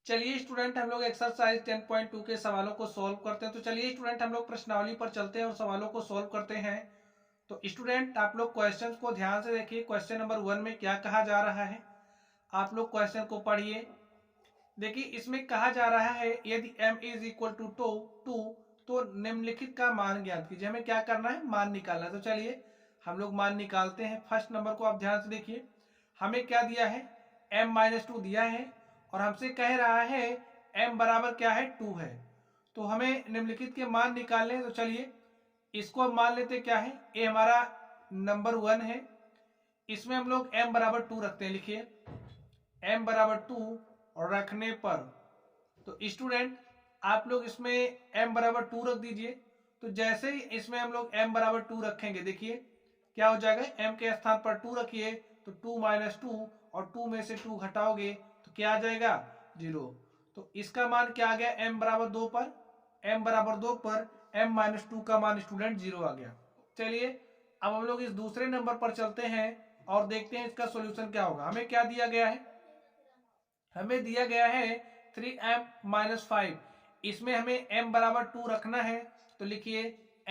चलिए स्टूडेंट हम लोग एक्सरसाइज 10.2 के सवालों को सॉल्व करते हैं। तो चलिए स्टूडेंट हम लोग प्रश्नावली पर चलते हैं और सवालों को सॉल्व करते हैं। तो स्टूडेंट आप लोग क्वेश्चंस को ध्यान से देखिए। क्वेश्चन नंबर 1 में क्या कहा जा रहा है, आप लोग क्वेश्चन को पढ़िए। देखिए इसमें कहा जा रहा है यदि m इज इक्वल टू 2 तो निम्नलिखित का मान ज्ञात कीजिए। हमें क्या करना है, मान निकालना है। तो चलिए हम लोग मान निकालते हैं। फर्स्ट नंबर को आप ध्यान से देखिए, हमें क्या दिया है, m-2 दिया है और हमसे कह रहा है m बराबर क्या है, 2 है। तो हमें निम्नलिखित के मान निकालने हैं। तो चलिए इसको हम मान लेते क्या है, a हमारा नंबर 1 है, इसमें हम लोग m बराबर 2 रखते हैं। लिखिए m बराबर 2 और रखने पर, तो स्टूडेंट आप लोग इसमें m बराबर 2 रख दीजिए। तो जैसे ही इसमें हम लोग m बराबर 2 रखेंगे, देखिए क्या हो जाएगा, m के स्थान पर 2 रखिए तो 2 माइनस 2 और 2 में से 2 घटाओगे तो क्या आ जाएगा, 0। तो इसका मान क्या आ गया, m बराबर 2 पर, m बराबर 2 पर m माइनस 2 का मान स्टूडेंट 0 आ गया। चलिए अब हम लोग इस दूसरे नंबर पर चलते हैं और देखते हैं इसका सोल्यूशन क्या होगा। हमें क्या दिया गया है, हमें दिया गया है 3m-5। इसमें हमें m बराबर 2 रखना है। तो लिखिए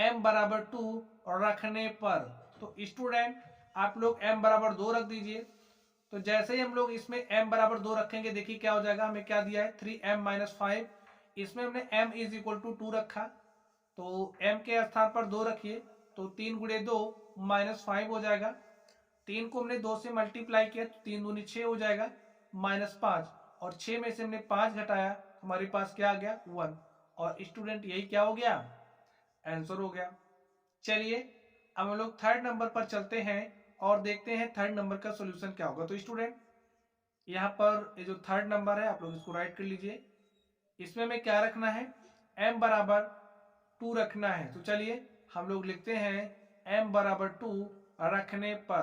m बराबर 2 और रखने पर, तो स्टूडेंट आप लोग m बराबर 2 रख दीजिए। तो जैसे ही हम लोग इसमें m बराबर 2 रखेंगे, देखिए क्या हो जाएगा, हमें क्या दिया है 3m-5। इसमें हमने m इज इक्वल टू 2 रखा, तो m के स्थान पर 2 रखिए तो 3 गुणे 2 -5 हो जाएगा। 3 को हमने 2 से मल्टीप्लाई किया तो 3 दूनी 6 हो जाएगा, -5 और 6 में से हमने 5 घटाया, हमारे पास क्या आ गया, 1। और स्टूडेंट यही क्या हो गया, आंसर हो गया। चलिए अब हम लोग थर्ड नंबर पर चलते हैं और देखते हैं थर्ड नंबर का सॉल्यूशन क्या होगा। तो स्टूडेंट यहाँ पर ये जो थर्ड नंबर है आप लोग इसको राइट कर लीजिए। इसमें हमें क्या रखना है, m बराबर 2 रखना है। तो चलिए हम लोग लिखते हैं m बराबर 2 रखने पर,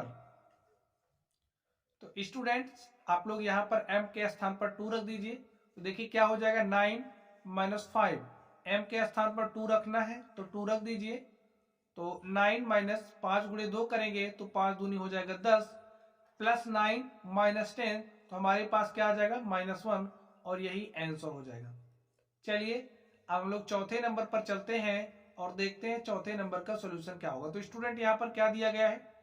तो स्टूडेंट्स आप लोग यहाँ पर m के स्थान पर 2 रख दीजिए। तो देखिए क्या हो जाएगा, 9-5, m के स्थान पर 2 रखना है तो 2 रख दीजिए। तो 9 माइनस 5 गुणे 2 करेंगे तो 5 दूनी हो जाएगा 10, प्लस 9 माइनस 10 तो हमारे पास क्या आ जाएगा, -1 और यही आंसर हो जाएगा। चलिए अब हम लोग चौथे नंबर पर चलते हैं और देखते हैं चौथे नंबर का सॉल्यूशन क्या होगा। तो स्टूडेंट यहाँ पर क्या दिया गया है,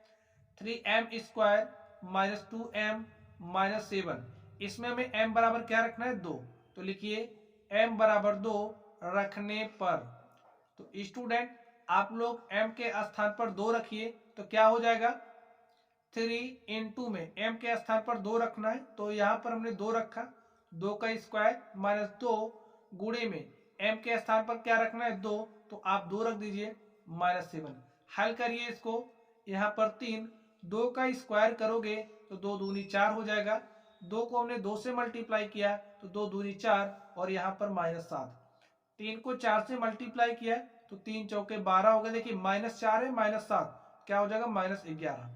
3m² माइनस 2m माइनस 7। इसमें हमें m बराबर क्या रखना है, 2। तो लिखिए m बराबर 2 रखने पर, तो स्टूडेंट आप लोग m के स्थान पर 2 रखिए तो क्या हो जाएगा, 3 इंटू में m के स्थान पर 2 रखना है तो यहाँ पर हमने 2 रखा, 2 का स्क्वायर माइनस 2 गुणे में m के स्थान पर क्या रखना है, 2, तो आप 2 रख दीजिए, -7। हल करिए इसको, यहाँ पर 3, 2 का स्क्वायर करोगे तो 2 दूनी 4 हो जाएगा, 2 को हमने 2 से मल्टीप्लाई किया तो 2 दूनी 4 और यहाँ पर -7। 3 को 4 से मल्टीप्लाई किया तो 3 चौके 12 हो गए। देखिए -4 है -7 क्या हो जाएगा, -11,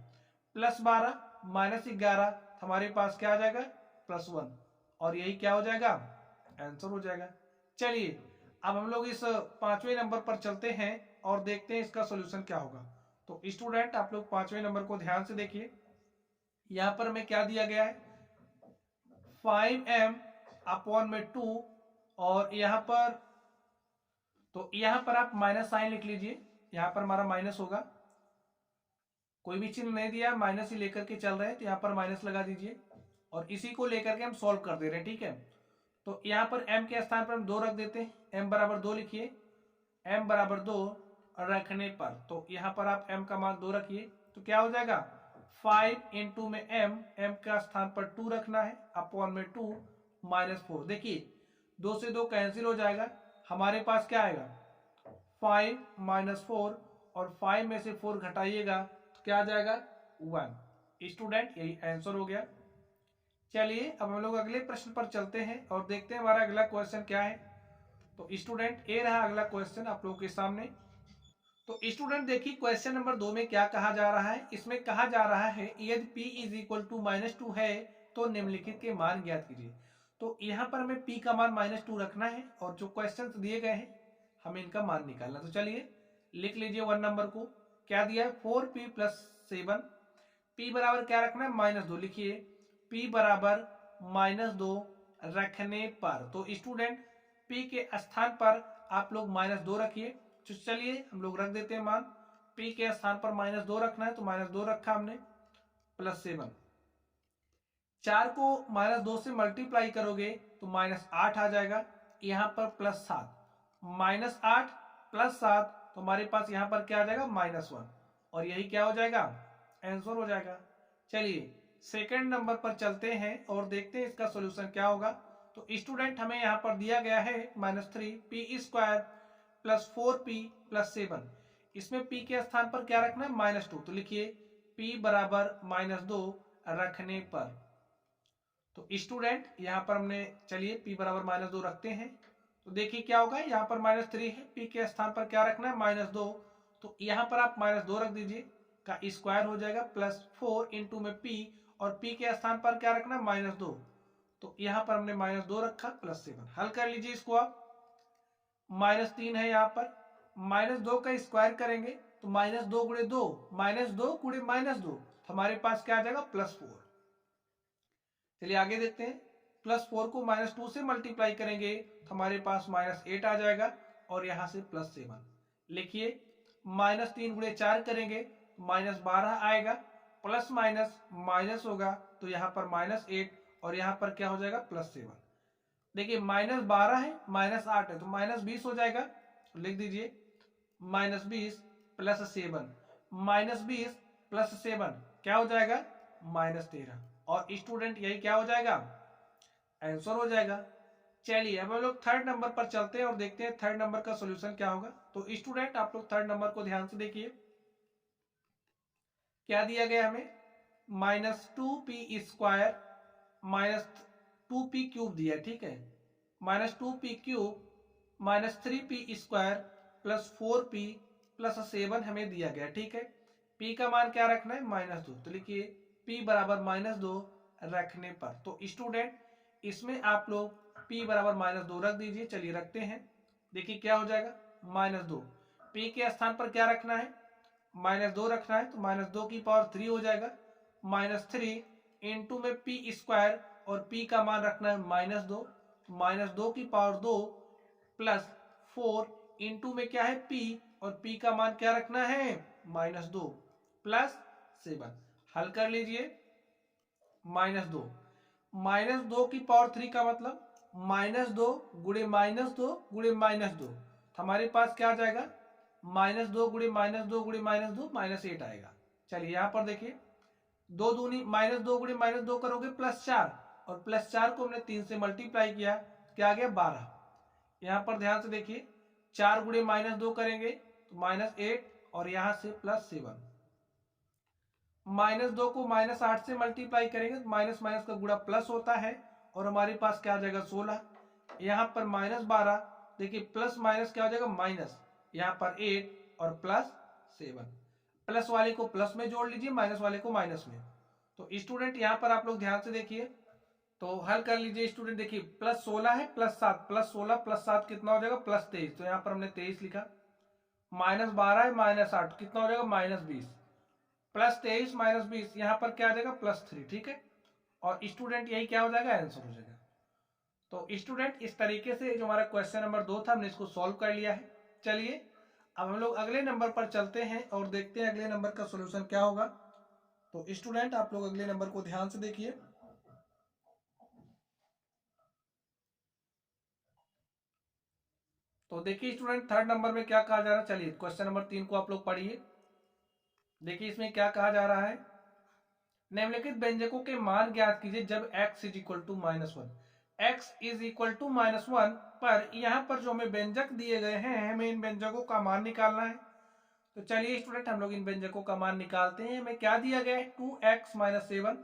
प्लस 12 -11 हमारे पास क्या आ जाएगा, +1 और यही क्या हो जाएगा, आंसर हो जाएगा। चलिए अब हम लोग इस पांचवें नंबर पर चलते हैं और देखते हैं इसका सॉल्यूशन क्या होगा। तो स्टूडेंट आप लोग पांचवें नंबर को ध्यान से देखिए, यहां पर हमें क्या दिया गया है, 5m/2 और यहां पर, तो यहां पर आप माइनस साइन लिख लीजिए, यहां पर हमारा माइनस होगा, कोई भी चिन्ह नहीं दिया, माइनस ही लेकर के चल रहे हैं तो यहाँ पर माइनस लगा दीजिए और इसी को लेकर के हम सॉल्व कर दे रहे हैं, ठीक है। तो यहाँ पर m के स्थान पर हम 2 रख देते हैं, m बराबर 2 लिखिए, m बराबर 2 रखने पर, तो यहाँ पर आप m का मान 2 रखिए तो क्या हो जाएगा, 5 इंटू में m का स्थान पर 2 रखना है अपॉन में 2 -4। देखिए 2 से 2 कैंसिल हो जाएगा, हमारे पास क्या आएगा, 5 -4 और 5 में से 4 घटाइएगा तो क्या आ जाएगा, 1। स्टूडेंट यही आंसर हो गया। चलिए अब हम लोग अगले प्रश्न पर चलते हैं और देखते हैं हमारा अगला क्वेश्चन क्या है। तो स्टूडेंट ये रहा अगला क्वेश्चन आप लोगों के सामने। तो स्टूडेंट देखिए क्वेश्चन नंबर 2 में क्या कहा जा रहा है, इसमें कहा जा रहा है यदि p इज इक्वल टू -2 है तो निम्नलिखित के मान ज्ञात कीजिए। तो यहाँ पर हमें p का मान -2 रखना है और जो क्वेश्चन दिए गए हैं हमें इनका मान निकालना। तो चलिए लिख लीजिए 1 नंबर को, क्या दिया है, 4p + 7, p बराबर क्या रखना है, -2। लिखिए p बराबर -2 रखने पर। तो स्टूडेंट p के स्थान पर आप लोग -2 रखिए। तो चलिए हम लोग रख देते हैं मान, p के स्थान पर -2 रखना है तो -2 रखा हमने, +7। 4 को -2 से मल्टीप्लाई करोगे तो -8 आ जाएगा, यहाँ पर +7, -8 +7 तो हमारे पास यहाँ पर क्या आ जाएगा, -1, और यही क्या हो जाएगा, आंसर हो जाएगा। चलिए सेकंड नंबर पर चलते हैं और देखते हैं इसका सॉल्यूशन क्या होगा। तो स्टूडेंट हमें यहाँ पर दिया गया है -3p² + 4p + 7। इसमें p के स्थान पर क्या रखना है, -2, तो लिखिए p बराबर -2 रखने पर। तो स्टूडेंट यहाँ पर हमने, चलिए p बराबर -2 रखते हैं, तो देखिए क्या होगा, यहाँ पर -3 है, p के स्थान पर क्या रखना है, -2, तो यहाँ पर आप -2 रख दीजिए, का स्क्वायर हो जाएगा, +4 इंटू में p, और p के स्थान पर क्या रखना है, -2, तो यहाँ पर हमने -2 रखा, +7। हल कर लीजिए इसको आप, -3 है यहाँ पर, -2 का स्क्वायर करेंगे तो -2 गुणे 2, -2 गुणे -2, तो हमारे पास क्या आ जाएगा, +4। चलिए आगे देखते हैं, +4 को -2 से मल्टीप्लाई करेंगे तो हमारे पास -8 आ जाएगा, और यहाँ से +7 लिखिए, -3 गुणे 4 करेंगे तो -12 आएगा, प्लस माइनस माइनस होगा तो यहाँ पर -8, और यहाँ पर क्या हो जाएगा, +7। देखिए -12 है, -8 है, तो -20 हो जाएगा, तो लिख दीजिए -20 + 7, -20 + 7 क्या हो जाएगा, -13, और स्टूडेंट यही क्या हो जाएगा, आंसर हो जाएगा। चलिए अब हम लोग थर्ड नंबर पर चलते हैं और देखते हैं थर्ड नंबर का सॉल्यूशन क्या होगा। तो स्टूडेंट आप लोग थर्ड नंबर को ध्यान से देखिए, क्या दिया गया हमें, -2p² -2p³ दिया, ठीक है, -2p³ -3p² + 4p + 7 हमें दिया गया, ठीक है। p का मान क्या रखना है, -2, तो लिखिए p बराबर -2 रखने पर। तो स्टूडेंट इसमें आप लोग p बराबर -2 रख दीजिए। चलिए रखते हैं, देखिए क्या हो जाएगा, -2, p के स्थान पर क्या रखना है, -2 रखना है, तो -2 की पावर 3 हो जाएगा, -3 इंटू में p² और p का मान रखना है -2, -2 की पावर 2 + 4 इंटू में क्या है p, और p का मान क्या रखना है, -2 + 7। हल कर लीजिए, -2 -2 की पावर 3 का मतलब -2 गुणे -2 गुणे -2, तो हमारे पास क्या आ जाएगा, -2 गुणे -2 गुणे -2 -8 आएगा। चलिए यहाँ पर देखिए, 2 दूनी -2 गुणे -2 करोगे +4, और +4 को हमने 3 से मल्टीप्लाई किया, क्या आ गया, 12। यहाँ पर ध्यान से देखिए, 4 गुणे -2 करेंगे तो -8, और यहाँ से +7, -2 को -8 से मल्टीप्लाई करेंगे तो माइनस माइनस का गुणा प्लस होता है, और हमारे पास क्या आ जाएगा, 16। यहाँ पर -12, देखिए प्लस माइनस क्या हो जाएगा, माइनस, यहाँ पर 8 और +7, प्लस वाले को प्लस में जोड़ लीजिए, माइनस वाले को माइनस में। तो स्टूडेंट यहाँ पर आप लोग ध्यान से देखिए, तो हल कर लीजिए स्टूडेंट, देखिए +16 है, +7, +16 + 7 कितना हो जाएगा, +23, तो यहाँ पर हमने 23 लिखा, -12 है, -8 कितना हो जाएगा, -20, +23 -20 यहाँ पर क्या आ जाएगा, +3, ठीक है, और स्टूडेंट यही क्या हो जाएगा, आंसर हो जाएगा। तो स्टूडेंट इस तरीके से जो हमारा क्वेश्चन नंबर 2 था, हमने इसको सॉल्व कर लिया है। चलिए अब हम लोग अगले नंबर पर चलते हैं और देखते हैं अगले नंबर का सॉल्यूशन क्या होगा। तो स्टूडेंट आप लोग अगले नंबर को ध्यान से देखिए, तो देखिए स्टूडेंट थर्ड नंबर में क्या कहा जा रहा है। चलिए क्वेश्चन नंबर 3 को आप लोग पढ़िए, देखिए इसमें क्या कहा जा रहा है, निम्नलिखित व्यंजकों के मान ज्ञात कीजिए जब x = -1। x = -1 पर यहाँ पर जो हमें व्यंजक दिए गए हैं, हमें इन व्यंजकों का मान निकालना है। तो चलिए स्टूडेंट हम लोग इन व्यंजकों का मान निकालते हैं। हमें क्या दिया गया है, 2x - 7,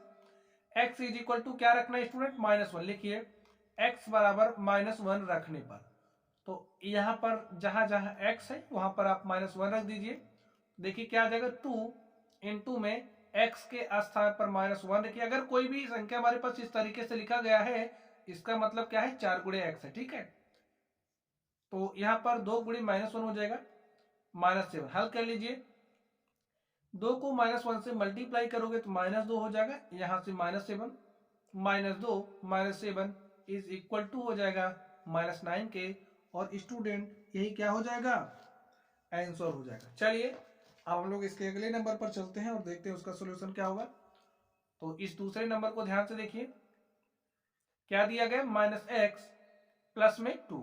x = क्या रखना है स्टूडेंट, -1, लिखिए x बराबर -1 रखने पर। तो यहाँ पर जहां जहां x है वहां पर आप -1 रख दीजिए, देखिए क्या आ जाएगा, 2 इंटू में x के स्थान पर -1 रखिए। अगर कोई भी संख्या हमारे पास इस तरीके से लिखा गया है, इसका मतलब क्या है, 4 गुणे x है, ठीक है। तो यहाँ पर 2 गुणे -1 हो जाएगा, -7। हल कर लीजिए, 2 को -1 से मल्टीप्लाई करोगे तो -2 हो जाएगा, यहाँ से -7, -2 -7 इज इक्वल टू हो जाएगा -9 के, और स्टूडेंट यही क्या हो जाएगा, आंसर हो जाएगा। चलिए अब हम लोग इसके अगले नंबर पर चलते हैं और देखते हैं उसका सोल्यूशन क्या होगा। तो इस दूसरे नंबर को ध्यान से देखिए, क्या दिया गया, -x प्लस में 2,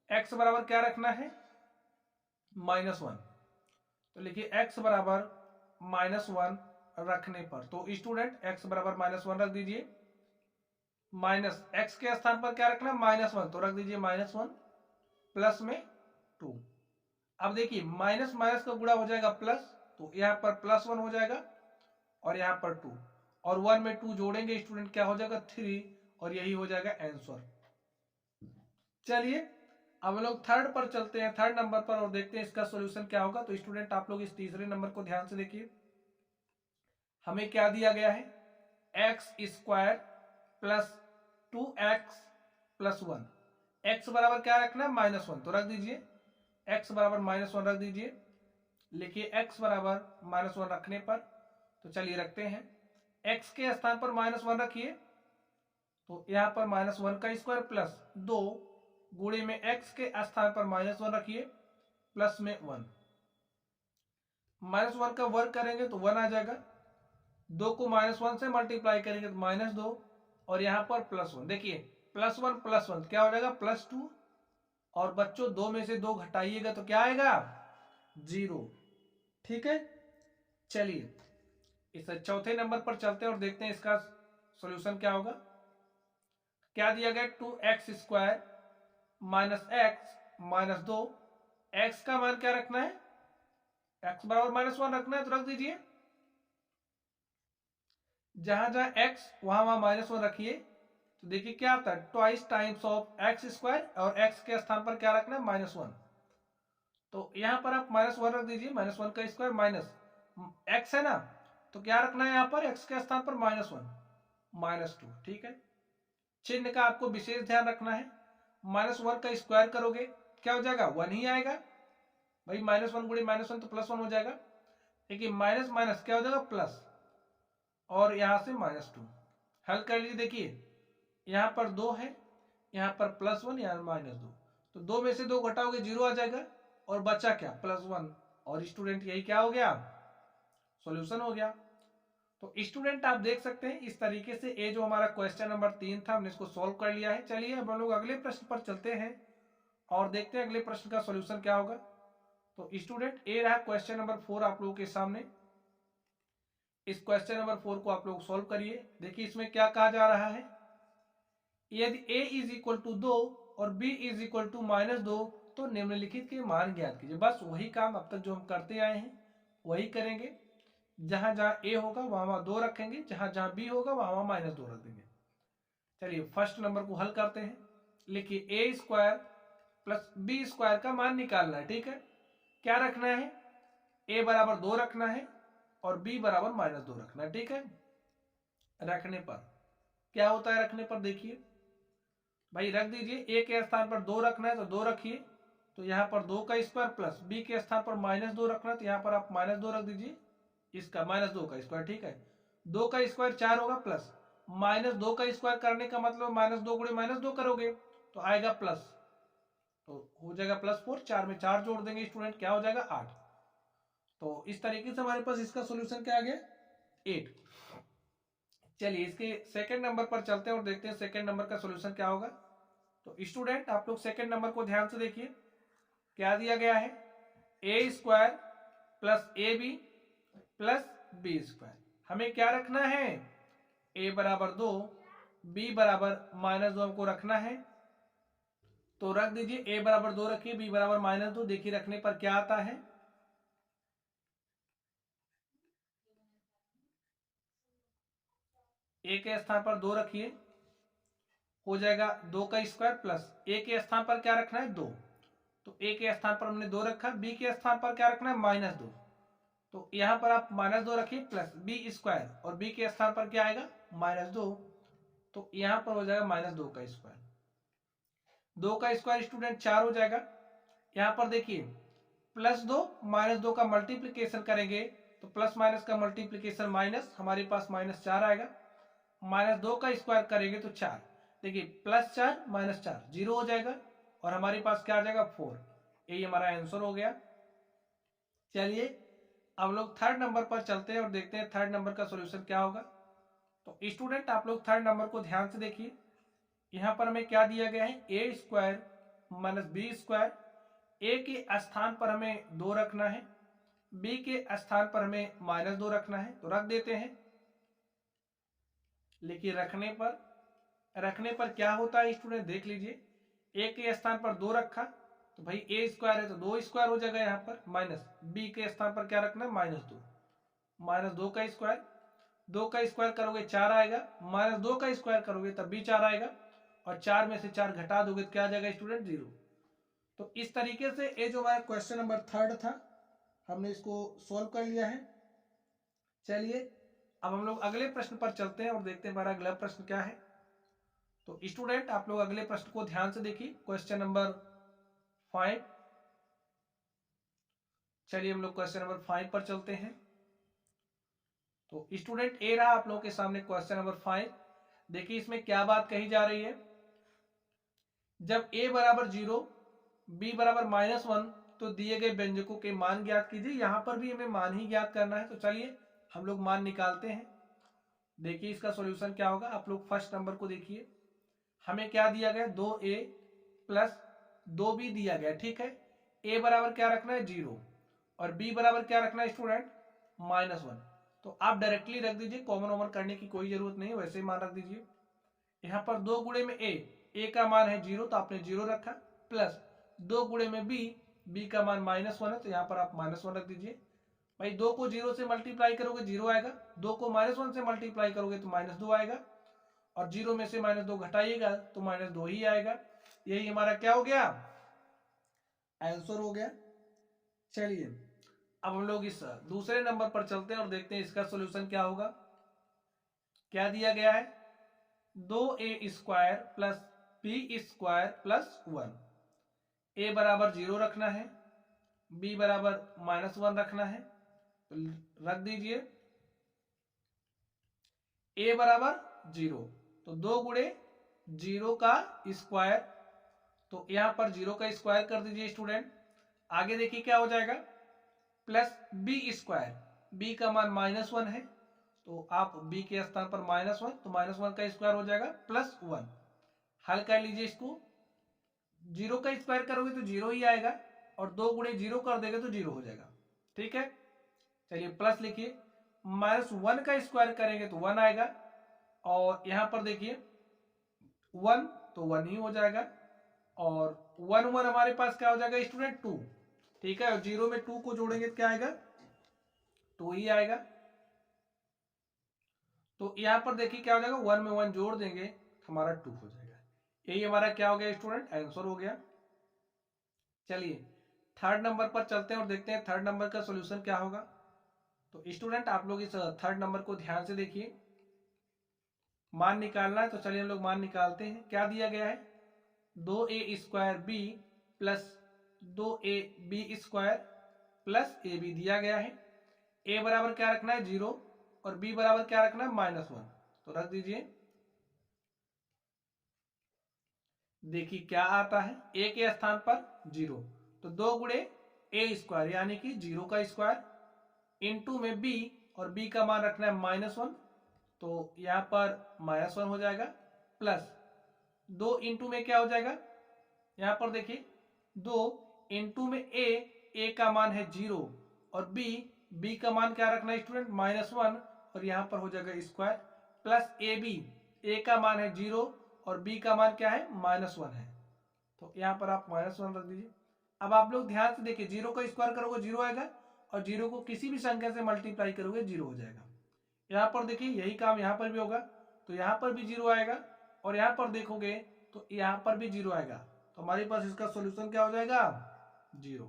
x बराबर क्या रखना है, -1। तो लिखिए x बराबर -1 रखने पर, तो स्टूडेंट x बराबर -1 रख दीजिए, माइनस x के स्थान पर क्या रखना, -1, तो रख दीजिए -1 प्लस में 2। अब देखिए माइनस माइनस का गुणा हो जाएगा प्लस, तो यहाँ पर +1 हो जाएगा और यहाँ पर 2, और 1 में 2 जोड़ेंगे स्टूडेंट क्या हो जाएगा 3, और यही हो जाएगा आंसर। चलिए अब लोग थर्ड पर चलते हैं, थर्ड नंबर पर, और देखते हैं इसका सॉल्यूशन क्या होगा। तो स्टूडेंट आप लोग इस तीसरे नंबर को ध्यान से देखिए, हमें क्या दिया गया है, x² plus 2x plus 1, x बराबर क्या रखना है, -1, तो रख दीजिए x बराबर -1 रख दीजिए। लिखिए x बराबर -1 रखने पर, तो चलिए रखते हैं, x के स्थान पर -1 रखिए, तो यहाँ पर -1 का स्क्वायर प्लस 2 गुणे में x के स्थान पर -1 रखिए प्लस में 1, -1 का वर्ग करेंगे तो 1 आ जाएगा, 2 को -1 से मल्टीप्लाई करेंगे तो -2, और यहाँ पर +1। देखिए +1 +1 क्या हो जाएगा, +2, और बच्चों 2 में से 2 घटाइएगा तो क्या आएगा, 0। ठीक है, चलिए इस चौथे नंबर पर चलते हैं और देखते हैं इसका सॉल्यूशन क्या होगा। क्या दिया गया, 2x² -x -2, x का मान क्या रखना है, x बराबर -1 रखना है, तो रख दीजिए, जहां जहां x वहां वहां -1 रखिए, तो देखिए क्या आता है, ट्वाइस टाइम्स ऑफ x², और x के स्थान पर क्या रखना है, -1, तो यहां पर आप -1 रख दीजिए, -1 का स्क्वायर माइनस x है ना, तो क्या रखना है यहाँ पर, x के स्थान पर -1 -2। ठीक है, चिन्ह का आपको विशेष ध्यान रखना है, -1 का स्क्वायर करोगे क्या हो जाएगा, 1 ही आएगा भाई, -1 गुणे -1 तो +1 हो जाएगा। देखिए माइनस माइनस क्या हो जाएगा प्लस, और यहां से -2 हल कर लीजिए। देखिए यहाँ पर 2 है, यहाँ पर +1, यहाँ -2, तो 2 में से 2 घटाओगे 0 आ जाएगा, और बचा क्या, +1, और स्टूडेंट यही क्या हो गया, सॉल्यूशन हो गया। तो स्टूडेंट आप देख सकते हैं इस तरीके से ये जो हमारा क्वेश्चन नंबर 3 था हमने इसको सॉल्व कर लिया है। चलिए अब हम लोग अगले प्रश्न पर चलते हैं और देखते हैं अगले प्रश्न का सॉल्यूशन क्या होगा। तो स्टूडेंट ये रहा क्वेश्चन नंबर 4 आप लोगों के सामने। इस क्वेश्चन नंबर 4 को आप लोग सॉल्व करिए। देखिए इसमें क्या कहा जा रहा है, यदि a इज इक्वल टू 2 और b इज इक्वल टू -2 तो निम्नलिखित के मान ज्ञात कीजिए। बस वही काम अब तक जो हम करते आए हैं वही करेंगे, जहां जहां a होगा वहां वहां 2 रखेंगे, जहां जहां b होगा वहां वहां -2 रख देंगे। चलिए फर्स्ट नंबर को हल करते हैं। लिखिए a² प्लस b² का मान निकालना है। ठीक है, क्या रखना है, a बराबर 2 रखना है और b बराबर -2 रखना है। ठीक है, रखने पर क्या होता है, रखने पर देखिए भाई रख दीजिए, a के स्थान पर 2 रखना है तो 2 रखिए, तो यहाँ पर 2 का स्क्वायर प्लस b के स्थान पर -2 रखना है तो यहाँ पर आप -2 रख दीजिए, इसका -2 का स्क्वायर। ठीक है, 2 का स्क्वायर 4 होगा, प्लस -2 का स्क्वायर करने का मतलब -2 गुणे -2 करोगे तो आएगा प्लस, तो हो जाएगा +4, 4 में 4 जोड़ देंगे स्टूडेंट, क्या हो जाएगा 8। तो इस तरीके से हमारे पास इसका सोल्यूशन क्या आ गया, 8। चलिए इसके सेकंड नंबर पर चलते हैं और देखते हैं सेकंड नंबर का सोल्यूशन क्या होगा। तो स्टूडेंट आप लोग सेकंड नंबर को ध्यान से देखिए, क्या दिया गया है, a² plus ab plus b²। हमें क्या रखना है, a बराबर 2, b बराबर -2 हमको रखना है, तो रख दीजिए, a बराबर 2 रखिए, b बराबर -2। देखिए रखने पर क्या आता है, a के स्थान पर 2 रखिए, हो जाएगा 2 का स्क्वायर प्लस a के स्थान पर क्या रखना है 2, तो a के स्थान पर हमने 2 रखा, b के स्थान पर क्या रखना है -2, तो यहां पर आप -2 रखिए प्लस b² और b के स्थान पर क्या आएगा -2, तो यहां पर हो जाएगा -2 का स्क्वायर। 2 का स्क्वायर स्टूडेंट 4 हो जाएगा। यहां पर देखिए +2 -2 का मल्टीप्लीकेशन करेंगे तो प्लस माइनस का मल्टीप्लीकेशन माइनस, हमारे पास -4 आएगा, -2 का स्क्वायर करेंगे तो 4, देखिए +4 -4 0 हो जाएगा और हमारे पास क्या आ जाएगा 4। यही हमारा आंसर हो गया। चलिए अब लोग थर्ड नंबर पर चलते हैं और देखते हैं थर्ड नंबर का सॉल्यूशन क्या होगा। तो स्टूडेंट आप लोग थर्ड नंबर को ध्यान से देखिए, यहाँ पर हमें क्या दिया गया है, a square minus B square. A के स्थान पर हमें 2 रखना है, बी के स्थान पर हमें -2 रखना है। तो रख देते हैं। लेकिन रखने पर क्या होता है स्टूडेंट देख लीजिए, ए के स्थान पर 2 रखा तो भाई ए स्क्वायर है तो 2 स्क्वायर हो जाएगा यहाँ पर, माइनस बी के स्थान पर क्या रखना है -2, -2 का स्क्वायर, 2 का स्क्वायर करोगे 4 आएगा, -2 का स्क्वायर करोगे तब भी 4 आएगा और 4 में से 4 घटा दोगे तो क्या आ जाएगा स्टूडेंट 0। तो इस तरीके से ये जो हमारा क्वेश्चन नंबर थर्ड था हमने इसको सोल्व कर लिया है। चलिए अब हम लोग अगले प्रश्न पर चलते हैं और देखते हैं हमारा अगला प्रश्न क्या है। तो स्टूडेंट आप लोग अगले प्रश्न को ध्यान से देखिए, क्वेश्चन नंबर 5। चलिए हम लोग क्वेश्चन नंबर 5 पर चलते हैं। तो स्टूडेंट ए रहा आप लोगों के सामने क्वेश्चन नंबर 5। देखिए इसमें क्या बात कही जा रही है, जब a बराबर 0 b बराबर -1 तो दिए गए व्यंजकों के मान ज्ञात कीजिए। यहां पर भी हमें मान ही ज्ञात करना है। तो चलिए हम लोग मान निकालते हैं। देखिए इसका सॉल्यूशन क्या होगा। आप लोग फर्स्ट नंबर को देखिए, हमें क्या दिया गया 2a प्लस 2b दिया गया, ठीक है। a बराबर क्या रखना है 0 और b बराबर क्या रखना है स्टूडेंट -1। तो आप डायरेक्टली रख दीजिए, कॉमन वॉमन करने की कोई जरूरत नहीं, वैसे ही मान रख दीजिए। यहाँ पर 2 गुणे में a का मान है 0 तो आपने 0 रखा, प्लस 2 गुणे में b का मान -1 है तो यहाँ पर आप -1 रख दीजिए। भाई 2 को 0 से मल्टीप्लाई करोगे 0 आएगा, 2 को -1 से मल्टीप्लाई करोगे तो -2 आएगा और 0 में से -2 घटाइएगा तो -2 ही आएगा। यही हमारा क्या हो गया, आंसर हो गया। चलिए अब हम लोग इस दूसरे नंबर पर चलते हैं और देखते हैं इसका सॉल्यूशन क्या होगा। क्या दिया गया है 2a square plus B square plus 1। a बराबर 0 रखना है, b बराबर -1 रखना है। तो रख दीजिए a बराबर 0 तो 2 गुणे 0 का स्क्वायर, तो यहां पर 0 का स्क्वायर कर दीजिए स्टूडेंट। आगे देखिए क्या हो जाएगा, प्लस बी स्क्वायर, बी का मान -1 है तो आप b के स्थान पर -1 तो -1 का स्क्वायर हो जाएगा +1। हल कर लीजिए इसको, 0 का स्क्वायर करोगे तो 0 ही आएगा और 2 गुणे 0 कर देंगे तो 0 हो जाएगा, ठीक है। चलिए प्लस लिखिए, -1 का स्क्वायर करेंगे तो 1 आएगा और यहां पर देखिए 1 तो 1 ही हो जाएगा और 1 1 हमारे पास क्या हो जाएगा स्टूडेंट 2, ठीक है। और 0 में 2 को जोड़ेंगे तो क्या आएगा 2 ही आएगा। तो यहां पर देखिए क्या हो जाएगा, 1 में 1 जोड़ देंगे तो हमारा 2 हो जाएगा। यही हमारा क्या हो गया स्टूडेंट, आंसर हो गया। चलिए थर्ड नंबर पर चलते हैं और देखते हैं थर्ड नंबर का सॉल्यूशन क्या होगा। तो स्टूडेंट आप लोग इस थर्ड नंबर को ध्यान से देखिए, मान निकालना है। तो चलिए हम लोग मान निकालते हैं। क्या दिया गया है 2a square B plus 2ab square plus ab दिया गया है। a बराबर क्या रखना है 0 और b बराबर क्या रखना है -1, तो रख दीजिए। देखिए क्या आता है, a के स्थान पर 0 तो 2 गुणे a स्क्वायर यानी कि 0 का स्क्वायर इंटू में b और b का मान रखना है -1 तो यहां पर -1 हो जाएगा, प्लस 2 इंटू में क्या हो जाएगा, यहां पर देखिए 2 इंटू में a का मान है 0 और b का मान क्या रखना है स्टूडेंट -1 और यहां पर हो जाएगा स्क्वायर, प्लस a का मान है 0 और b का मान क्या है -1 है तो यहां पर आप -1 रख दीजिए। अब आप लोग ध्यान से देखिए, 0 का स्क्वायर करोगे 0 आएगा और 0 को किसी भी संख्या से मल्टीप्लाई करोगे 0 हो जाएगा। यहाँ पर देखिए यही काम यहाँ पर भी होगा तो यहाँ पर भी 0 आएगा और यहाँ पर देखोगे तो यहाँ पर भी 0 आएगा। तो हमारे पास इसका सॉल्यूशन क्या हो जाएगा 0।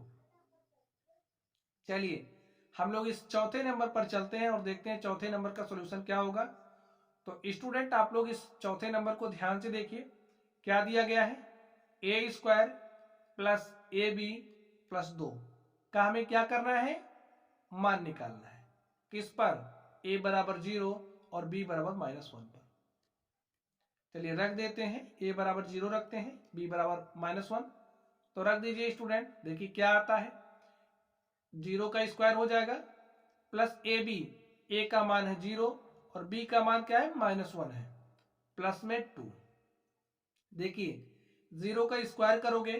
चलिए हम लोग इस चौथे नंबर पर चलते हैं और देखते हैं चौथे नंबर का सॉल्यूशन क्या होगा। तो स्टूडेंट आप लोग इस चौथे नंबर को ध्यान से देखिए, क्या दिया गया है a square plus ab plus 2 का हमें क्या करना है, मान निकालना है। किस पर, a बराबर 0 और b बराबर -1 पर। चलिए रख देते हैं, a बराबर 0 रखते हैं, b बराबर -1। तो रख दीजिए स्टूडेंट, देखिए क्या आता है, 0 का स्क्वायर हो जाएगा प्लस ए बी, ए का मान है 0 और b का मान क्या है -1 है, प्लस में 2। देखिए 0 का स्क्वायर करोगे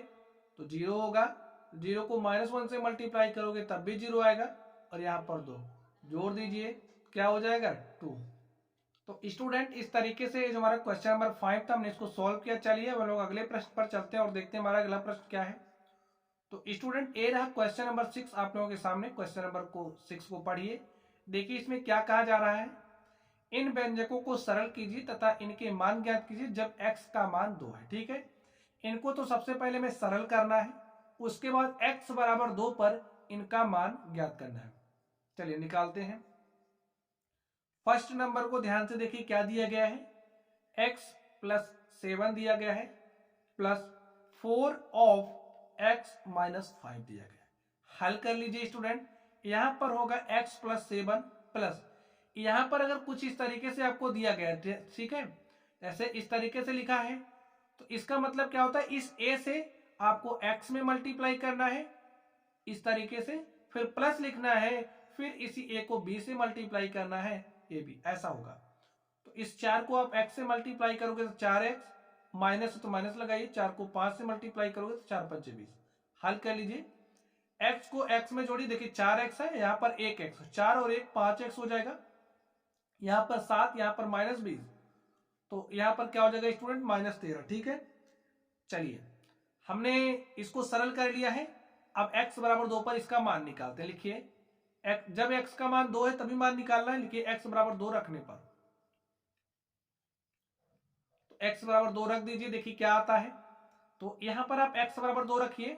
तो 0 होगा, 0 को -1 से मल्टीप्लाई करोगे तब भी 0 आएगा, और यहाँ पर 2 जोड़ दीजिए, क्या हो जाएगा 2। तो स्टूडेंट इस तरीके से जो हमारा क्वेश्चन नंबर 5 था हमने इसको सॉल्व किया। चलिए हम लोग अगले प्रश्न पर चलते हैं और देखते हैं हमारा अगला प्रश्न क्या है। तो स्टूडेंट ए रहा क्वेश्चन नंबर 6 आप लोगों के सामने। क्वेश्चन नंबर 6 को पढ़िए, देखिए इसमें क्या कहा जा रहा है। इन व्यंजकों को सरल कीजिए तथा इनके मान ज्ञात कीजिए जब x का मान 2 है। ठीक है, इनको तो सबसे पहले में सरल करना है, उसके बाद x बराबर 2 पर इनका मान ज्ञात करना है। चलिए निकालते हैं। फर्स्ट नंबर को ध्यान से देखिए क्या दिया गया है, x प्लस 7 दिया गया है प्लस 4 ऑफ x माइनस 5 दिया गया है। हल कर लीजिए स्टूडेंट, यहां पर होगा x प्लस 7 प्लस, यहां पर अगर कुछ इस तरीके से आपको दिया गया है, ठीक है, ऐसे इस तरीके से लिखा है, तो इसका मतलब क्या होता है, इस a से आपको x में मल्टीप्लाई करना है इस तरीके से, फिर प्लस लिखना है, फिर इसी a को b से मल्टीप्लाई करना है a b, ऐसा होगा। तो इस 4 को आप x से मल्टीप्लाई करोगे तो 4x, माइनस तो माइनस लगाइए, 4 को 5 से मल्टीप्लाई करोगे तो 4 5 20। हल कर लीजिए, x को x में जोड़िए, देखिए 4x है, यहाँ पर 1x, 4 और 1 5x हो जाएगा, यहाँ पर 7, यहाँ पर -20, तो यहाँ पर क्या हो जाएगा स्टूडेंट -13। ठीक है, चलिए हमने इसको सरल कर लिया है। अब x बराबर 2 पर इसका मान निकालते हैं। लिखिए जब x का मान 2 है तभी मान निकालना है। लिखिए x बराबर 2 रखने पर, तो x बराबर 2 रख दीजिए, देखिए क्या आता है। तो यहां पर आप x बराबर 2 रखिए,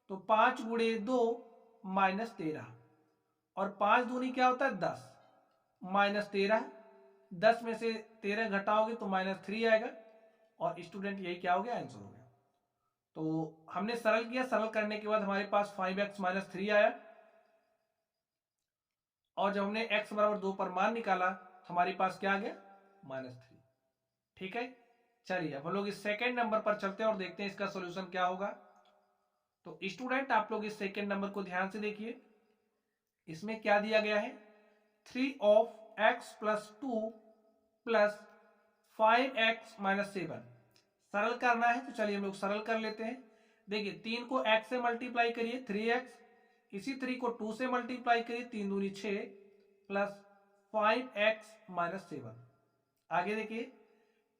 तो 5 गुणे 2 -13, और 5 दूनी क्या होता है 10, -13, 10 में से 13 घटाओगे तो -3 आएगा, और स्टूडेंट यही क्या हो गया, आंसर हो गया। तो हमने सरल किया, सरल करने के बाद हमारे पास 5x - 3 आया, और जब हमने x बराबर 2 पर मान निकाला हमारे पास क्या आ गया, -3। ठीक है, चलिए अब हम लोग इस सेकेंड नंबर पर चलते हैं और देखते हैं इसका सॉल्यूशन क्या होगा। तो स्टूडेंट आप लोग इस सेकेंड नंबर को ध्यान से देखिए, इसमें क्या दिया गया है, 3 of x plus 2 plus 5x - 7। सरल करना है, तो चलिए हम लोग सरल कर लेते हैं। देखिए 3 को x से मल्टीप्लाई करिए 3x, इसी 3 को 2 से मल्टीप्लाई करिए, 3 दूनी 6 प्लस 5x - 7। आगे देखिए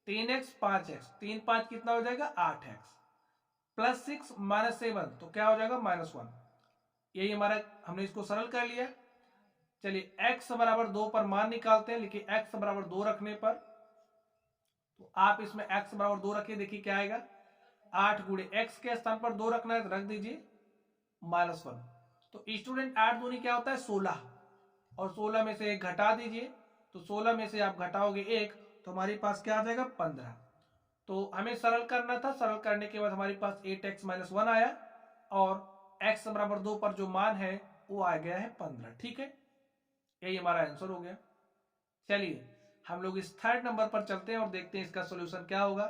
3x 5x, 3 5 कितना हो जाएगा 8x, प्लस 6 -7 तो क्या हो जाएगा -1। यही हमारा, हमने इसको सरल कर लिया। चलिए x बराबर 2 पर मान निकालते हैं। लिखिए x बराबर 2 रखने पर, तो आप इसमें x बराबर 2 रखिए, देखिए क्या आएगा, 8 गुणे x के स्थान पर 2 रखना है तो रख दीजिए -1। तो स्टूडेंट 8 दूनी क्या होता है 16, और 16 में से 1 घटा दीजिए, तो 16 में से आप घटाओगे 1 तो हमारे पास क्या आ जाएगा 15। तो हमें सरल करना था, सरल करने के बाद हमारे पास 8x - 1 आया, और x बराबर 2 पर जो मान है वो आ गया है 15। ठीक है, यही हमारा आंसर हो गया। चलिए हम लोग इस थर्ड नंबर पर चलते हैं और देखते हैं इसका सॉल्यूशन क्या होगा।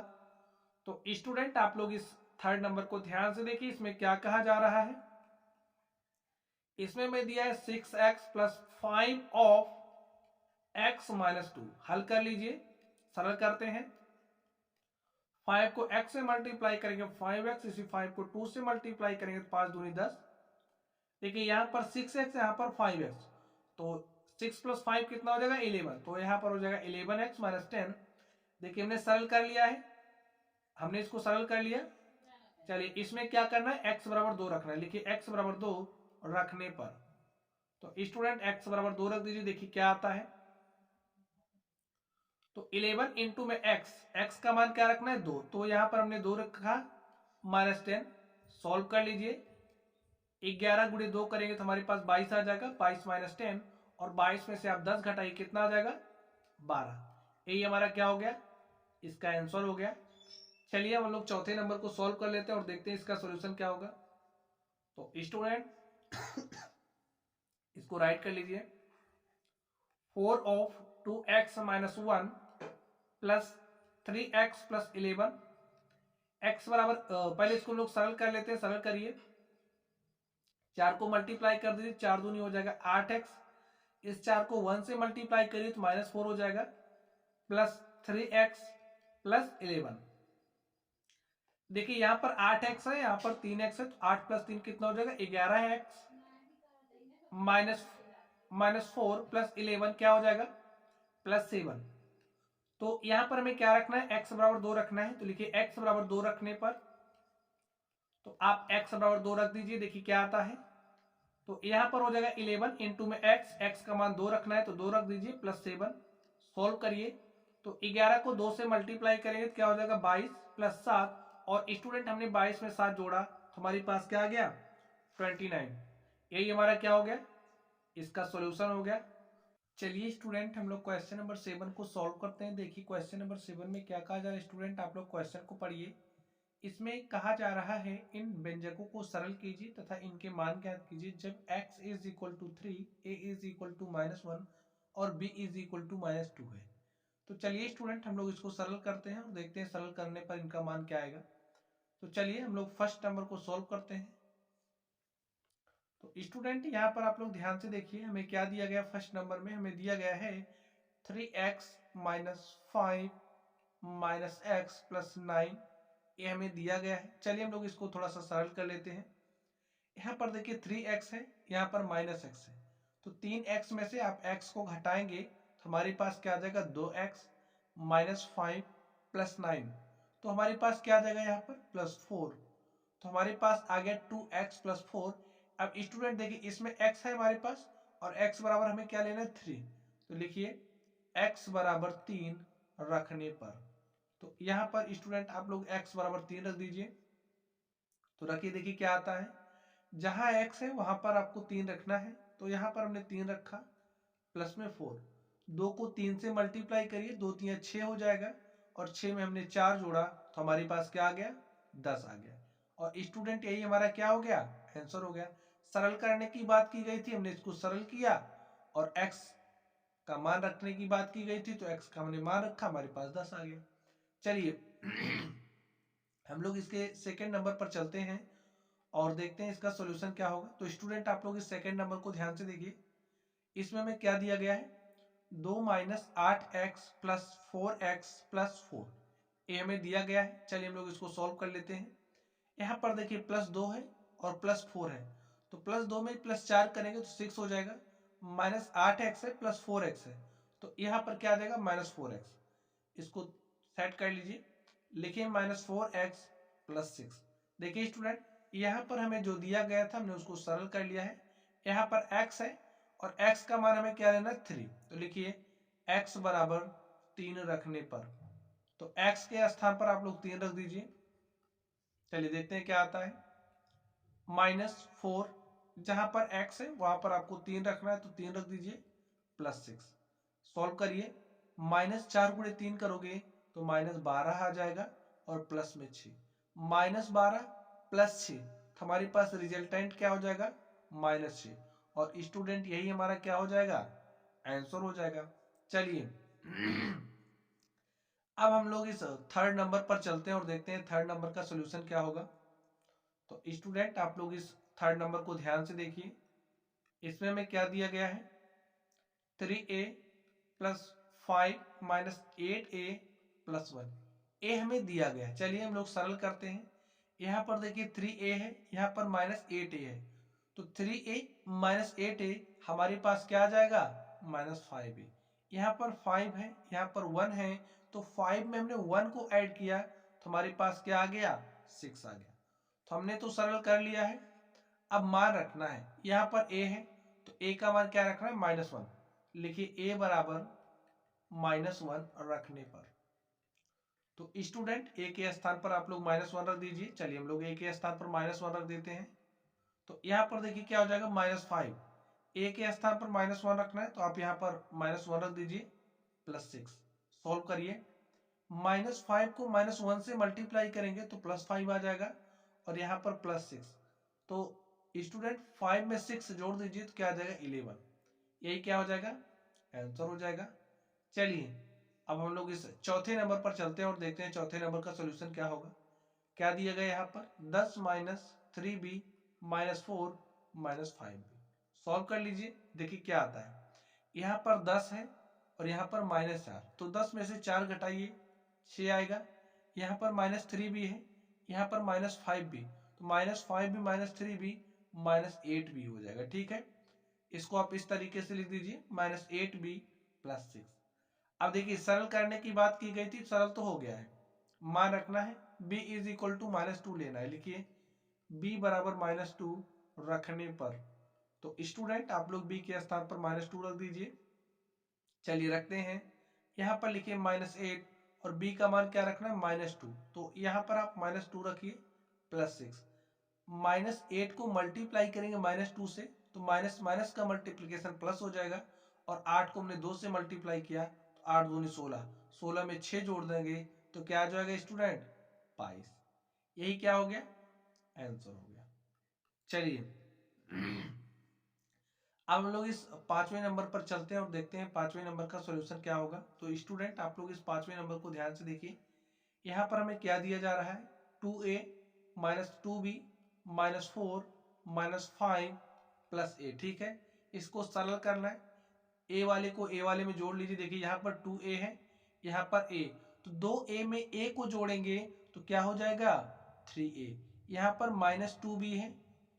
तो स्टूडेंट आप लोग इस थर्ड नंबर को ध्यान से देखिए, इसमें क्या कहा जा रहा है। इसमें मैं दिया है 6x प्लस 5 ऑफ x - 2। हल कर लीजिए, सरल करते हैं। 5 को x से मल्टीप्लाई करेंगे 5x, इसी 5 को 2 से मल्टीप्लाई करेंगे तो 5 दूनी 10। देखिए यहाँ पर 6x, यहाँ पर 5x, तो 6 प्लस 5 कितना हो जाएगा 11, तो यहाँ पर हो जाएगा 11x - 10। देखिए हमने सरल कर लिया है, हमने इसको सरल कर लिया। चलिए इसमें क्या करना है, x बराबर 2 रखना है। लिखिए x बराबर 2 रखने पर, तो स्टूडेंट x बराबर 2 रख दीजिए, देखिए क्या आता है। तो 11 इंटू में x का मान क्या रखना है 2, तो यहां पर हमने 2 रखा, -10। सॉल्व कर लीजिए, 11 गुणे 2 करेंगे तो हमारे पास 22 आ जाएगा, 22 - 10, और 22 में से आप 10 घटाइए कितना आ जाएगा 12। यही हमारा क्या हो गया, इसका आंसर हो गया। चलिए हम लोग चौथे नंबर को सॉल्व कर लेते हैं और देखते हैं इसका सॉल्यूशन क्या होगा। तो स्टूडेंट इसको राइट कर लीजिए, 4 of 2x - 1 plus 3x plus 11, x बराबर पहले इसको लोग सरल कर लेते हैं, सरल करिए। 4 को मल्टीप्लाई कर दीजिए, 4 दूनी हो जाएगा 8x, इस 4 को 1 से मल्टीप्लाई करिए तो -4 हो जाएगा, प्लस 3x प्लस 11। देखिए यहाँ पर 8x है, यहाँ पर 3x है, तो 8 प्लस 3 कितना हो जाएगा 11x, माइनस 4 प्लस 11 क्या हो जाएगा +7। तो यहां पर हमें क्या रखना है, x बराबर 2 रखना है। तो लिखिए x बराबर 2 रखने पर, तो आप x बराबर 2 रख दीजिए, देखिए क्या आता है। तो यहां पर हो जाएगा 11 इंटू में x का मान 2 रखना है तो 2 रख दीजिए, +7। सोल्व करिए तो 11 को 2 से मल्टीप्लाई करेंगे तो क्या हो जाएगा 22 प्लस 7, और स्टूडेंट हमने 22 में 7 जोड़ा तो हमारे पास क्या आ गया 29। यही हमारा क्या हो गया, इसका सॉल्यूशन हो गया। चलिए स्टूडेंट हम लोग क्वेश्चन नंबर 7 को सॉल्व करते हैं। देखिए क्वेश्चन नंबर 7 में क्या कहा जा रहा है स्टूडेंट, आप लोग क्वेश्चन को पढ़िए। इसमें कहा जा रहा है इन व्यंजकों को सरल कीजिए तथा इनके मान ज्ञात कीजिए जब x is equal to 3, a is equal to -1 और b इज इक्वल टू -2 है। तो चलिए स्टूडेंट हम लोग इसको सरल करते हैं और देखते हैं सरल करने पर इनका मान क्या आएगा। तो चलिए हम लोग फर्स्ट नंबर को सॉल्व करते हैं। तो स्टूडेंट यहाँ पर आप लोग ध्यान से देखिए, हमें क्या दिया गया, फर्स्ट नंबर में हमें दिया गया है 3x minus 5 minus x plus 9, ये हमें दिया गया है। चलिए हम लोग इसको थोड़ा सा सरल कर लेते हैं। यहाँ पर देखिए 3x है, यहाँ पर -x है, तो 3x में से आप x को घटाएंगे तो हमारे पास क्या आ जाएगा 2x माइनस 5 प्लस 9, तो हमारे पास क्या आ जाएगा यहाँ पर +4, तो हमारे पास आ गया 2x प्लस 4। अब स्टूडेंट देखिए इसमें x है हमारे पास और x बराबर हमें क्या लेना है 3, तो लिखिए x बराबर 3 रखने पर, तो यहाँ पर स्टूडेंट आप लोग x बराबर 3 रख दीजिए। तो रखिए देखिए क्या आता है, जहां x है वहां पर आपको 3 रखना है, तो यहाँ पर हमने 3 रखा, प्लस में 4, 2 को 3 से मल्टीप्लाई करिए, 2 3 6 हो जाएगा, और 6 में हमने 4 जोड़ा तो हमारे पास क्या आ गया 10 आ गया। और स्टूडेंट यही हमारा क्या हो गया आंसर हो गया। सरल करने की बात की गई थी, हमने इसको सरल किया, और x का मान रखने की बात की गई थी तो x का हमने मान रखा, हमारे पास 10 आ गया। चलिए हम लोग इसके सेकेंड नंबर पर चलते हैं और देखते हैं इसका सॉल्यूशन क्या होगा। तो स्टूडेंट आप लोग इस सेकेंड नंबर को ध्यान से देखिए, इसमें हमें क्या दिया गया है 2 minus 8x plus 4x plus 4, ये हमें दिया गया है। चलिए हम लोग इसको सॉल्व कर लेते हैं। यहाँ पर देखिए +2 है और +4 है, तो +2 में +4 करेंगे तो 6 हो जाएगा, -8x है प्लस 4x है, तो यहाँ पर क्या आ जाएगा -4x। इसको सेट कर लीजिए, लिखिए -4x प्लस 6। देखिए स्टूडेंट यहाँ पर हमें जो दिया गया था हमने उसको सरल कर लिया है। यहाँ पर x है और x का मान हमें क्या लेना है 3, तो लिखिए x बराबर 3 रखने पर, तो x के स्थान पर आप लोग 3 रख दीजिए। चलिए देखते हैं क्या आता है, -4, जहां पर x है वहां पर आपको 3 रखना है तो 3 रख दीजिए, +6। सॉल्व करिए, -4 गुणे 3 करोगे तो -12 आ जाएगा, और प्लस में 6, -12 प्लस 6, हमारे पास रिजल्टेंट क्या हो जाएगा -6, और स्टूडेंट यही हमारा क्या हो जाएगा आंसर हो जाएगा। चलिए अब हम लोग इस थर्ड नंबर पर चलते हैं और देखते हैं थर्ड नंबर का सोल्यूशन क्या होगा। तो स्टूडेंट आप लोग इस थर्ड नंबर को ध्यान से देखिए, इसमें हमें क्या दिया गया है 3a plus 5 minus 8a plus 1, ए हमें दिया गया है। चलिए हम लोग सरल करते हैं। यहाँ पर देखिए 3a है, यहाँ पर -8a है, तो 3a माइनस 8a हमारे पास क्या आ जाएगा -5a। यहाँ पर 5 है, यहाँ पर 1 है, तो 5 में हमने 1 को ऐड किया तो हमारे पास क्या आ गया 6 आ गया। तो हमने तो सरल कर लिया है, अब मान रखना है। यहाँ पर a है तो a का मान क्या रखना है -1, लिखिए a बराबर -1 रखने पर, तो स्टूडेंट a के स्थान पर आप लोग -1 रख दीजिए। चलिए हम लोग a के स्थान पर -1 रख देते हैं। तो यहाँ पर देखिए क्या हो जाएगा -5, a के स्थान पर -1 रखना है तो आप यहाँ पर -1 रख दीजिए, +6। सॉल्व करिए, -5 को -1 से मल्टीप्लाई करेंगे तो +5 आ जाएगा, और यहाँ पर +6, तो स्टूडेंट 5 में 6 जोड़ दीजिए तो क्या आ जाएगा 11, यही क्या हो जाएगा आंसर हो जाएगा। चलिए अब हम लोग इस चौथे नंबर पर चलते हैं और देखते हैं चौथे नंबर का सोल्यूशन क्या होगा। क्या दिया गया यहाँ पर 10 minus 3b minus 4 minus 5b। Solve कर लीजिए, देखिए क्या आता है। यहाँ पर 10 है और यहाँ पर -4, तो 10 में से 4 घटाइए 6 आएगा। यहाँ पर -3b है, यहाँ पर -5b, तो -5b माइनस 3b -8b हो जाएगा। ठीक है, इसको आप इस तरीके से लिख दीजिए -8b + 6। अब देखिए सरल करने की बात की गई थी, सरल तो हो गया है। मान रखना है b इज इक्वल टू -2 लेना है। लिखिए b बराबर -2 रखने पर, तो स्टूडेंट आप लोग b के स्थान पर -2 रख दीजिए। चलिए रखते हैं, यहाँ पर लिखिए -8 और b का मान क्या रखना है -2, तो यहाँ पर आप -2 रखिए +6। -8 को मल्टीप्लाई करेंगे -2 से, तो माइनस माइनस का मल्टीप्लीकेशन प्लस हो जाएगा। और 8 को हमने 2 से मल्टीप्लाई किया, तो 8 दूनी 16, 16 में 6 जोड़ देंगे तो क्या आ जाएगा स्टूडेंट 22। यही क्या हो गया, आंसर हो गया। चलिए अब हम लोग इस पांचवें नंबर पर चलते हैं और देखते हैं पांचवें नंबर का सॉल्यूशन क्या होगा। तो स्टूडेंट आप लोग इस पांचवें नंबर को ध्यान से देखिए। यहाँ पर हमें क्या दिया जा रहा है 2a minus 2b minus 4 minus 5 + a। ठीक है, इसको सरल करना है। a वाले को a वाले में जोड़ लीजिए। देखिए यहाँ पर 2a है, यहाँ पर a, तो 2a में a को जोड़ेंगे तो क्या हो जाएगा 3a। यहाँ पर -2b है,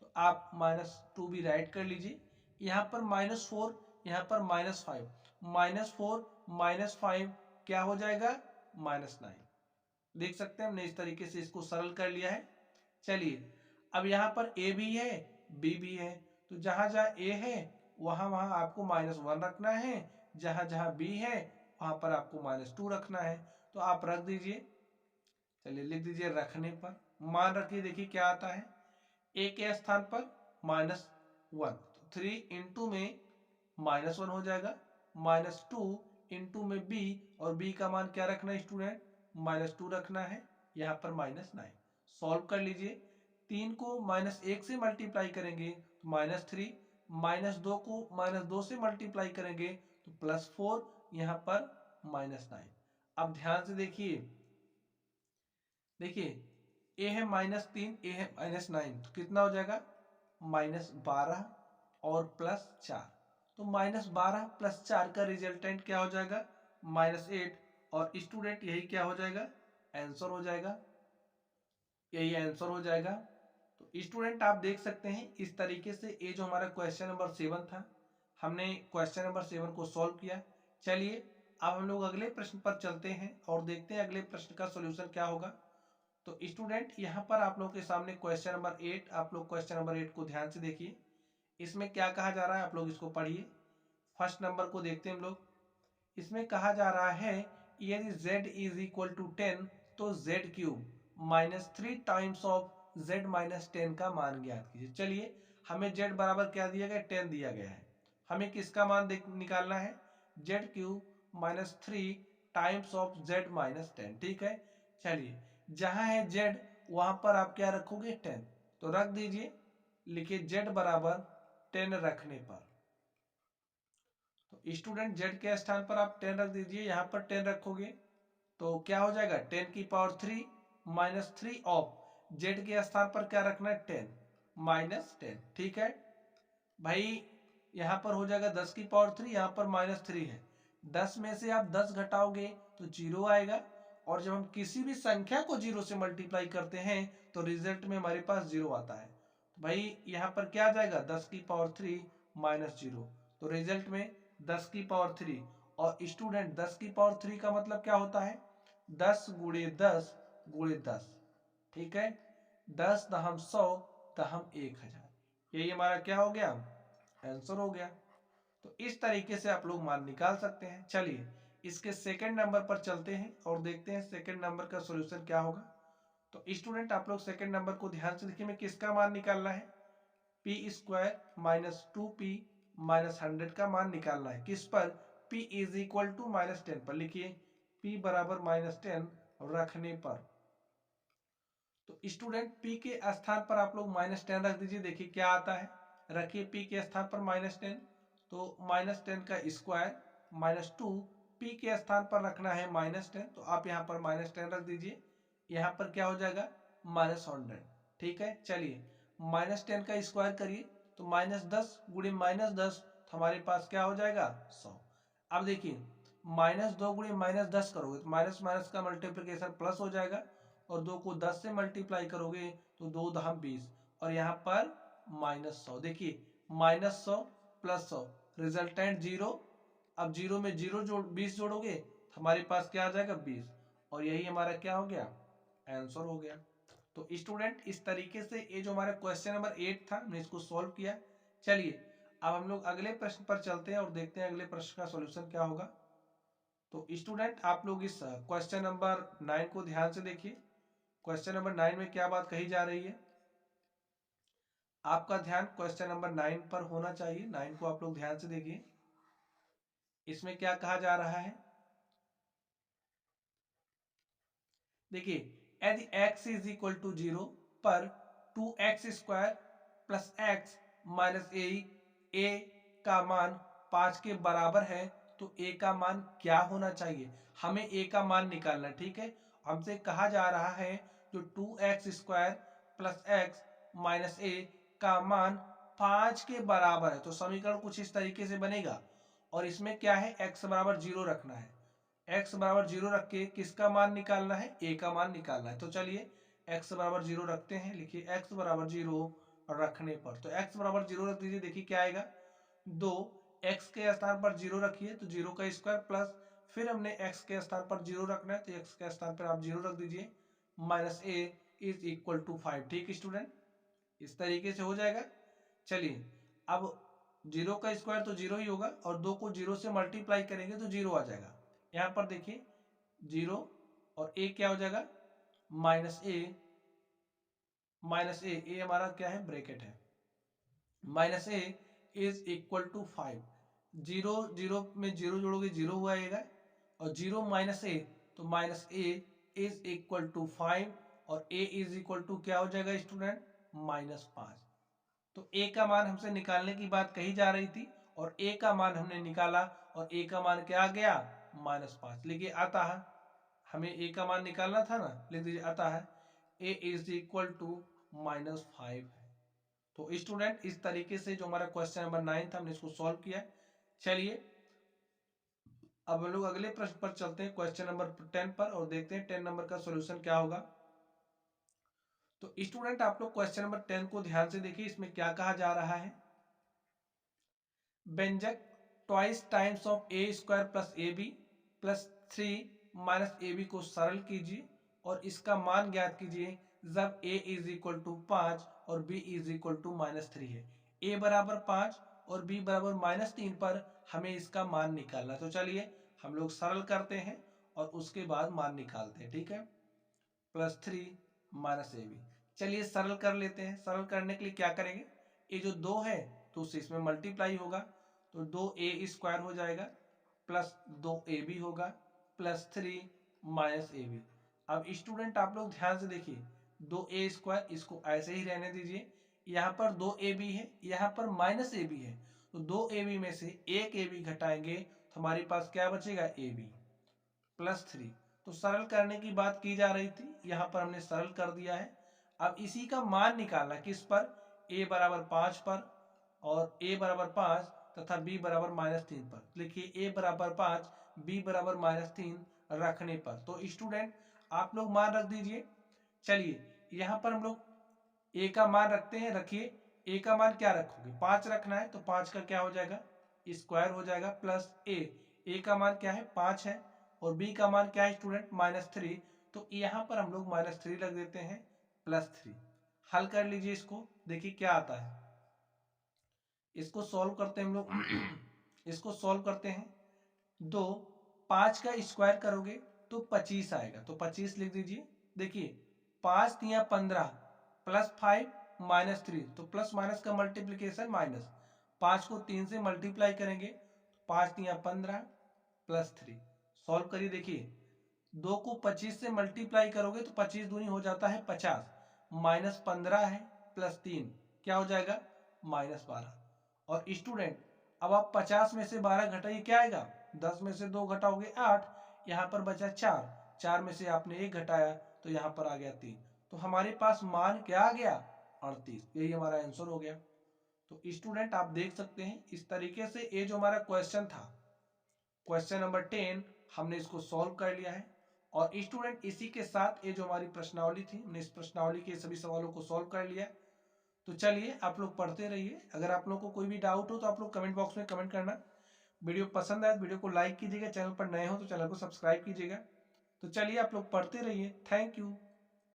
तो आप -2b राइट कर लीजिए। यहाँ पर -4, यहाँ पर -5, -4 -5 क्या हो जाएगा -9। देख सकते हैं हमने इस तरीके से इसको सरल कर लिया है। चलिए अब यहाँ पर a भी है b भी है, तो जहां जहां a है वहां वहां आपको -1 रखना है, जहां जहां b है वहां पर आपको -2 रखना है। तो आप रख दीजिए। चलिए लिख दीजिए रखने पर, मान रखिए। देखिए क्या आता है, a के स्थान पर -1, तो 3 इंटू में -1 हो जाएगा, -2 इंटू में b, और b का मान क्या रखना है स्टूडेंट -2 रखना है, यहाँ पर -9। सॉल्व कर लीजिए। 3 को -1 से मल्टीप्लाई करेंगे तो -3, -2 को -2 से मल्टीप्लाई करेंगे तो +4, यहाँ पर -9। अब ध्यान से देखिए, देखिए a है -3, a है -9, तो कितना हो जाएगा -12 और +4, तो -12 + 4 का रिजल्टेंट क्या हो जाएगा -8। और स्टूडेंट यही क्या हो जाएगा आंसर हो जाएगा, यही आंसर हो जाएगा। तो स्टूडेंट आप देख सकते हैं इस तरीके से ये जो हमारा क्वेश्चन नंबर 7 था, हमने क्वेश्चन नंबर 7 को सॉल्व किया। चलिए अब हम लोग अगले प्रश्न पर चलते हैं और देखते हैं अगले प्रश्न का सोल्यूशन क्या होगा। तो स्टूडेंट यहाँ पर आप लोग के सामने क्वेश्चन नंबर 8, आप लोग क्वेश्चन नंबर 8 को ध्यान से देखिए। इसमें क्या कहा जा रहा है आप लोग इसको पढ़िए। फर्स्ट नंबर को देखते हैं हम लोग। इसमें कहा जा रहा है यदि z इज इक्वल टू 10 तो z³ -3 टाइम्स ऑफ z-10 का मान ज्ञात कीजिए। चलिए हमें z बराबर क्या दिया गया 10 दिया गया है, हमें किसका मान निकालना है z³ -3 टाइम्स ऑफ z-10। ठीक है, चलिए जहां है z वहां पर आप क्या रखोगे 10, तो रख दीजिए। लिखिए z बराबर 10 रखने पर, तो स्टूडेंट z के स्थान पर आप 10 रख दीजिए। यहाँ पर 10 रखोगे तो क्या हो जाएगा 10³ -3 ऑफ z के स्थान पर क्या रखना है 10 -10। ठीक है भाई, यहाँ पर हो जाएगा 10³ यहाँ पर -3 है, 10 में से आप 10 घटाओगे तो 0 आएगा। और जब हम किसी भी संख्या को 0 से मल्टीप्लाई करते हैं तो रिजल्ट में हमारे पास 0 आता है। तो भाई यहाँ पर क्या आ जाएगा 10³ -0, तो रिजल्ट में 10³ और स्टूडेंट 10³ का मतलब क्या होता है 10 गुणे 10 गुणे 10। ठीक है, 10 दहम 100 दहम 1000, यही हमारा क्या हो गया आंसर हो गया। तो इस तरीके से आप लोग मान निकाल सकते हैं। चलिए इसके सेकंड नंबर पर चलते हैं और देखते हैं सेकंड नंबर का सॉल्यूशन क्या होगा। तो स्टूडेंट आप लोग सेकंड नंबर को ध्यान से देखिए, हमें किसका मान निकालना है p² -2p -100 का मान निकालना है। किस पर p इज इक्वल टू -10 पर। लिखिए p बराबर -10 रखने पर, तो स्टूडेंट p के स्थान पर आप लोग -10 रख दीजिए। देखिए क्या आता है, रखिए p के स्थान पर -10, तो -10 का स्क्वायर -2 p के स्थान पर रखना है -10, तो आप यहाँ पर -10 रख दीजिए। यहाँ पर क्या हो जाएगा -100। ठीक है, चलिए -10 का स्क्वायर करिए तो -10 गुणे -10 हमारे पास क्या हो जाएगा 100। अब देखिए -2 गुणे -10 करोगे तो माइनस माइनस का मल्टीप्लीकेशन प्लस हो जाएगा, और 2 को 10 से मल्टीप्लाई करोगे तो 2 दहा 20, और यहाँ पर -100। देखिए -100 + 100 रिजल्टेंट 0। अब 0 में 0 जोड़ 20 जोड़ोगे तो हमारे पास क्या आ जाएगा 20, और यही हमारा क्या हो गया आंसर हो गया। तो स्टूडेंट इस तरीके से ये जो हमारा क्वेश्चन नंबर 8 था हमने इसको सॉल्व किया। चलिए अब हम लोग अगले प्रश्न पर चलते हैं और देखते हैं अगले प्रश्न का सॉल्यूशन क्या होगा। तो स्टूडेंट आप लोग इस क्वेश्चन नंबर 9 को ध्यान से देखिए। क्वेश्चन नंबर 9 में क्या बात कही जा रही है, आपका ध्यान क्वेश्चन नंबर 9 पर होना चाहिए। 9 को आप लोग ध्यान से देखिए, इसमें क्या कहा जा रहा है। देखिए यदि x इज इक्वल टू 0 पर 2x² प्लस x माइनस ए का मान 5 के बराबर है तो a का मान क्या होना चाहिए। हमें a का मान निकालना है। ठीक है, हमसे कहा जा रहा है जो 2x² प्लस x माइनस ए का मान 5 के बराबर है, तो समीकरण कुछ इस तरीके से बनेगा। और इसमें क्या है x बराबर 0 रखना है। x बराबर 0 रख के किसका मान निकालना है a का मान निकालना है। तो चलिए x बराबर 0 रखते हैं। लिखिए x बराबर 0 रखने पर, तो x बराबर 0 रख दीजिए। देखिए क्या आएगा 2, x के स्थान पर 0 रखिए तो 0 का स्क्वायर प्लस, फिर हमने x के स्थान पर 0 रखना है तो x के स्थान पर आप 0 रख दीजिए, minus a is equal to 5। ठीक स्टूडेंट, इस तरीके से हो जाएगा। चलिए अब 0 का स्क्वायर तो 0 ही होगा, और 2 को 0 से मल्टीप्लाई करेंगे तो 0 आ जाएगा। यहाँ पर देखिए 0 और a क्या हो जाएगा माइनस ए हमारा क्या है ब्रैकेट है, minus A is equal to 5। 0 0 में 0 जोड़ोगे 0 हुआ आएगा, और 0 माइनस ए तो minus A is equal to 5, और a इज इक्वल टू क्या हो जाएगा स्टूडेंट -5। तो a का मान हमसे निकालने की बात कही जा रही थी, और a का मान हमने निकाला, और a का मान क्या आ गया -5। लिखिए आता है, हमें a का मान निकालना था ना, लिख दीजिए आता है a इज इक्वल टू -5 है। तो स्टूडेंट इस तरीके से जो हमारा क्वेश्चन नंबर 9 था हमने इसको सॉल्व किया। चलिए अब हम लोग अगले प्रश्न पर चलते हैं, क्वेश्चन नंबर 10 पर, और देखते हैं 10 नंबर का सॉल्यूशन क्या होगा। तो स्टूडेंट आप लोग क्वेश्चन नंबर 10 को ध्यान से देखिए, इसमें क्या कहा जा रहा है। व्यंजक twice times of a² plus ab plus 3 minus ab को सरल कीजिए और इसका मान ज्ञात कीजिए जब a इज इक्वल टू 5 और b इज इक्वल टू -3 है। a बराबर 5 और b बराबर -3 पर हमें इसका मान निकालना। तो चलिए हम लोग सरल करते हैं और उसके बाद मान निकालते हैं। ठीक है, +3 माइनस ए बी। चलिए सरल कर लेते हैं। सरल करने के लिए क्या करेंगे, ये जो 2 है तो उससे इसमें मल्टीप्लाई होगा, तो 2a² हो जाएगा प्लस 2ab होगा +3 माइनस ए बी। अब स्टूडेंट आप लोग ध्यान से देखिए, 2a² इसको ऐसे ही रहने दीजिए। यहाँ पर 2ab है, यहाँ पर -ab है, तो 2ab में से 1ab घटाएंगे तो हमारे पास क्या बचेगा ab +3। तो सरल करने की बात की जा रही थी, यहाँ पर हमने सरल कर दिया है। अब इसी का मान निकालना किस पर, a बराबर 5 पर, और a बराबर 5 तथा b बराबर -3 पर। लिखिए a बराबर 5 b बराबर -3 रखने पर, तो स्टूडेंट आप लोग मान रख दीजिए। चलिए यहाँ पर हम लोग a का मान रखते हैं। रखिए a का मान क्या रखोगे, 5 रखना है, तो 5 का क्या हो जाएगा स्क्वायर हो जाएगा प्लस a का मान क्या है 5 है, और b का मान क्या है स्टूडेंट -3, तो यहाँ पर हम लोग -3 रख देते हैं +3। हल कर लीजिए इसको, देखिए क्या आता है। इसको सॉल्व करते हैं हम लोग इसको सॉल्व करते हैं। 2 5 का स्क्वायर करोगे तो 25 आएगा, तो 25 लिख दीजिए। देखिए 5 तिया 15 +5 -3, तो प्लस माइनस का मल्टीप्लीकेशन माइनस, 5 को 3 से मल्टीप्लाई करेंगे, 5 तिया 15 +3। सॉल्व करिए। देखिए 2 को 25 से मल्टीप्लाई करोगे तो 25 दूनी हो जाता है 50, -15 है +3 क्या हो जाएगा -12। और स्टूडेंट अब आप 50 में से 12 घटाइए क्या आएगा 10 में से 2 घटाओगे 8, यहाँ पर बचा 4, 4 में से आपने 1 घटाया तो यहाँ पर आ गया 3। तो हमारे पास मान क्या आ गया? 38। यही हमारा आंसर हो गया। तो स्टूडेंट आप देख सकते हैं इस तरीके से ये जो हमारा क्वेश्चन था, क्वेश्चन नंबर 10, हमने इसको सॉल्व कर लिया है। और स्टूडेंट इसी के साथ ये जो हमारी प्रश्नावली थी, हमने इस प्रश्नावली के सभी सवालों को सॉल्व कर लिया। तो चलिए आप लोग पढ़ते रहिए। अगर आप लोग को कोई भी डाउट हो तो आप लोग कमेंट बॉक्स में कमेंट करना। वीडियो पसंद आए तो वीडियो को लाइक कीजिएगा, चैनल पर नए हो तो चैनल को सब्सक्राइब कीजिएगा। तो चलिए आप लोग पढ़ते रहिए। Thank you.